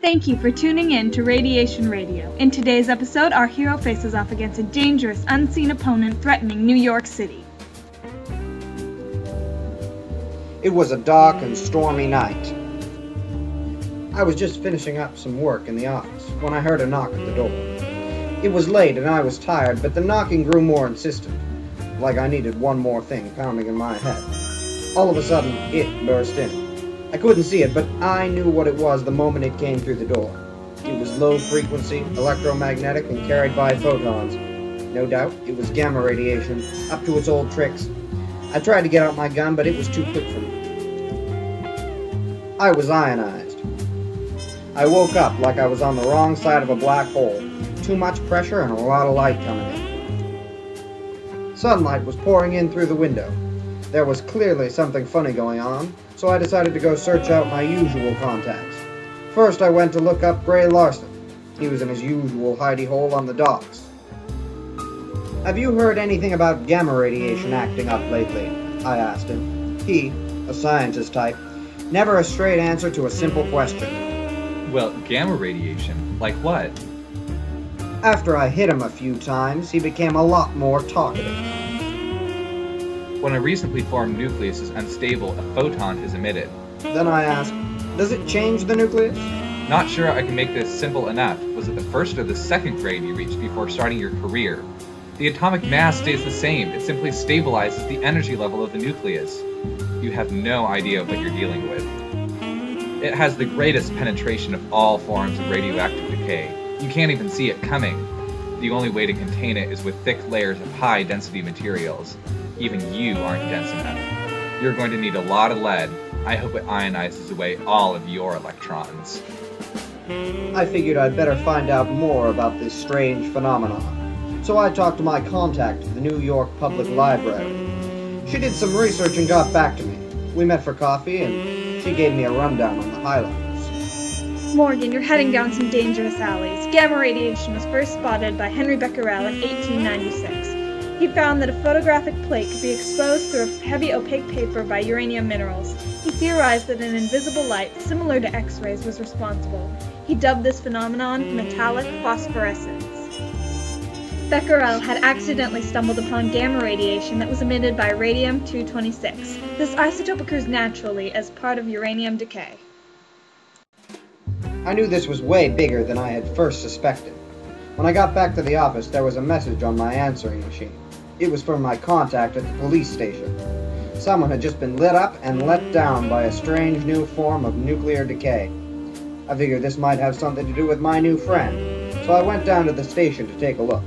Thank you for tuning in to Radiation Radio. In today's episode, our hero faces off against a dangerous, unseen opponent threatening New York City. It was a dark and stormy night. I was just finishing up some work in the office when I heard a knock at the door. It was late and I was tired, but the knocking grew more insistent, like I needed one more thing pounding in my head. All of a sudden, it burst in. I couldn't see it, but I knew what it was the moment it came through the door. It was low frequency, electromagnetic, and carried by photons. No doubt, it was gamma radiation, up to its old tricks. I tried to get out my gun, but it was too quick for me. I was ionized. I woke up like I was on the wrong side of a black hole. Too much pressure and a lot of light coming in. Sunlight was pouring in through the window. There was clearly something funny going on, so I decided to go search out my usual contacts. First, I went to look up Gray Larson. He was in his usual hidey hole on the docks. "Have you heard anything about gamma radiation acting up lately?" I asked him. He, a scientist type, never a straight answer to a simple question. Well, gamma radiation? Like what? After I hit him a few times, he became a lot more talkative. When a recently formed nucleus is unstable, a photon is emitted. Then I asked, "Does it change the nucleus?" Not sure I can make this simple enough. Was it the first or the second grade you reached before starting your career? The atomic mass stays the same. It simply stabilizes the energy level of the nucleus. You have no idea what you're dealing with. It has the greatest penetration of all forms of radioactive decay. You can't even see it coming. The only way to contain it is with thick layers of high-density materials. Even you aren't dense enough. You're going to need a lot of lead. I hope it ionizes away all of your electrons. I figured I'd better find out more about this strange phenomenon. So I talked to my contact at the New York Public Library. She did some research and got back to me. We met for coffee and she gave me a rundown on the highlights. Morgan, you're heading down some dangerous alleys. Gamma radiation was first spotted by Henry Becquerel in 1896. He found that a photographic plate could be exposed through a heavy opaque paper by uranium minerals. He theorized that an invisible light, similar to X-rays, was responsible. He dubbed this phenomenon metallic phosphorescence. Becquerel had accidentally stumbled upon gamma radiation that was emitted by radium-226. This isotope occurs naturally as part of uranium decay. I knew this was way bigger than I had first suspected. When I got back to the office, there was a message on my answering machine. It was from my contact at the police station. Someone had just been lit up and let down by a strange new form of nuclear decay. I figured this might have something to do with my new friend, so I went down to the station to take a look.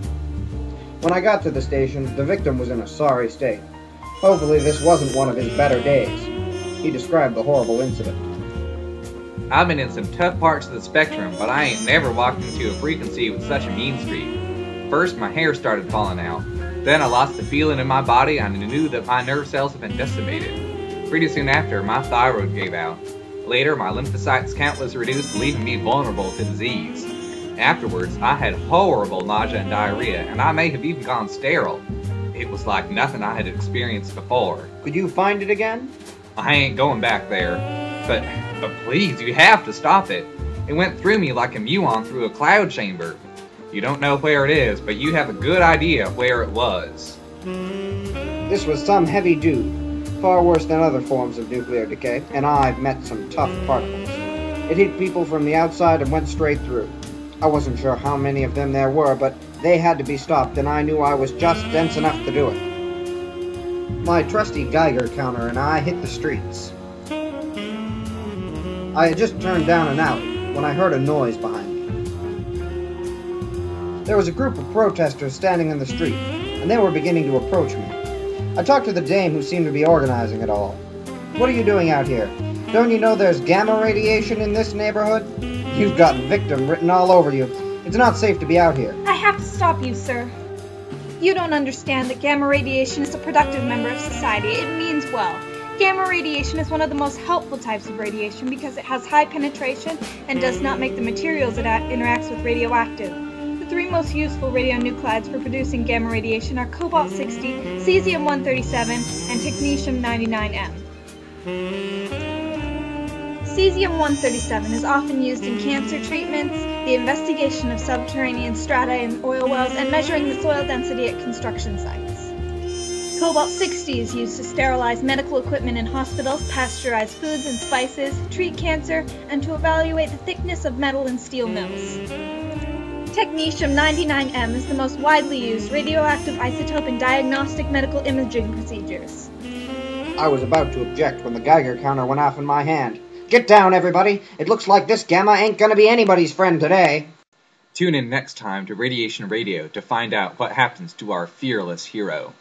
When I got to the station, the victim was in a sorry state. Hopefully this wasn't one of his better days. He described the horrible incident. I've been in some tough parts of the spectrum, but I ain't never walked into a frequency with such a mean streak. First, my hair started falling out. Then I lost the feeling in my body and I knew that my nerve cells had been decimated. Pretty soon after, my thyroid gave out. Later, my lymphocytes count was reduced, leaving me vulnerable to disease. Afterwards, I had horrible nausea and diarrhea, and I may have even gone sterile. It was like nothing I had experienced before. Could you find it again? I ain't going back there. But please, you have to stop it. It went through me like a muon through a cloud chamber. You don't know where it is, but you have a good idea where it was. This was some heavy dude, far worse than other forms of nuclear decay, and I've met some tough particles. It hit people from the outside and went straight through. I wasn't sure how many of them there were, but they had to be stopped, and I knew I was just dense enough to do it. My trusty Geiger counter and I hit the streets. I had just turned down an alley when I heard a noise behind me. There was a group of protesters standing in the street, and they were beginning to approach me. I talked to the dame who seemed to be organizing it all. "What are you doing out here? Don't you know there's gamma radiation in this neighborhood? You've got victim written all over you. It's not safe to be out here." I have to stop you, sir. You don't understand that gamma radiation is a productive member of society. It means well. Gamma radiation is one of the most helpful types of radiation because it has high penetration and does not make the materials it interacts with radioactive. The three most useful radionuclides for producing gamma radiation are cobalt-60, cesium-137, and technetium-99m. Cesium-137 is often used in cancer treatments, the investigation of subterranean strata in oil wells, and measuring the soil density at construction sites. Cobalt-60 is used to sterilize medical equipment in hospitals, pasteurize foods and spices, treat cancer, and to evaluate the thickness of metal in steel mills. Technetium-99m is the most widely used radioactive isotope in diagnostic medical imaging procedures. I was about to object when the Geiger counter went off in my hand. Get down, everybody! It looks like this gamma ain't gonna be anybody's friend today. Tune in next time to Radiation Radio to find out what happens to our fearless hero.